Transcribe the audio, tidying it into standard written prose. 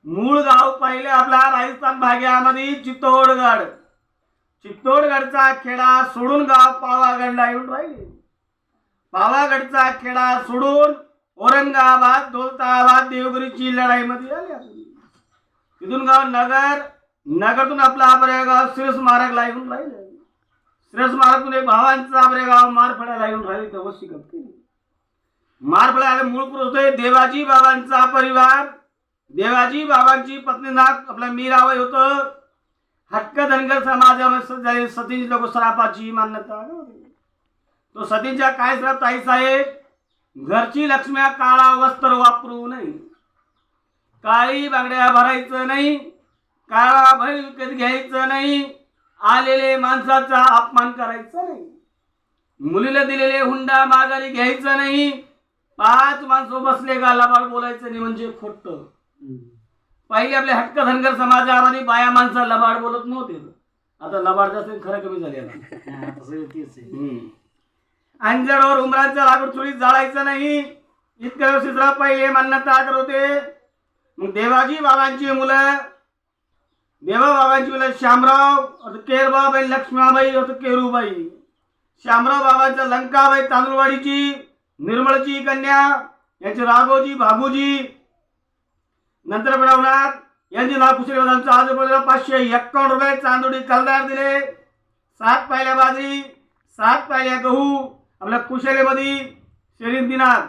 मूळ गाव पहिले आपला राजस्थान भाग्यामध्ये चित्तोडगड. चित्तोडगडचा खेडा सोडून गाव पावागडला येऊन राहिले. पावागडचा खेडा सोडून औरंगाबाद, दौलताबाद, देवगिरीची लढाईमध्ये आले. तिथून गाव नगर, नगरतून आपला आपरेगाव श्री स्मारकला येऊन राहिले. श्री स्मारकतून एक भावांचा आपरेगाव मारफळ्याला येऊन राहिले. तेव्हा शिकत केली. मारफळ्याला मूळ पुरुष होते देवाजी बाबांचा परिवार. देवाजी बाबांची पत्नी नाथ आपला मीराबाई होतं. हक्क धनगर समाजामध्ये सतींची लोक सरापाची मान्यता. तो सतींच्या काय श्राप ताई साहेब, घरची लक्ष्म्या काळा वस्त्र वापरू नये, काळी बांगड्या भरायचं नाही, काळा बैल विकत घ्यायचं नाही, आलेले माणसाचा अपमान करायचा नाही, मुलीला दिलेले हुंडा माघारी घ्यायचं नाही, 5 माणसं बसले का लबाड बोलायचं नाही म्हणजे खोटं. पहिले आपल्या हक्क धनगर समाजामध्ये बाया माणसा लबाड बोलत नव्हते. आता लबाड जास्त खरं कमी झाले. अंजरावर उमरांचा लाकूड चुलीत जाळायचं नाही, इतक्या दिवस पहिले मान्यता करत होते. मग देवाजी बाबांची मुलं, देवा बाबांची मुलं श्यामराव, केरबाबाई, लक्ष्मीबाई, केरूबाई. श्यामराव बाबांचा लंकाबाई तांदुळवाडीची, निर्मळची कन्या, यांचे राघोजी, भागोजी. नंतर बनवणार यांचे नाव कुशलीबाबांचं आजूबाजूला 551 रुपये चांदोडी कलदार दिले. 7 पायल्या बाजरी, 7 पायल्या गहू आपल्या कुशलीमध्ये शरीर दिनार.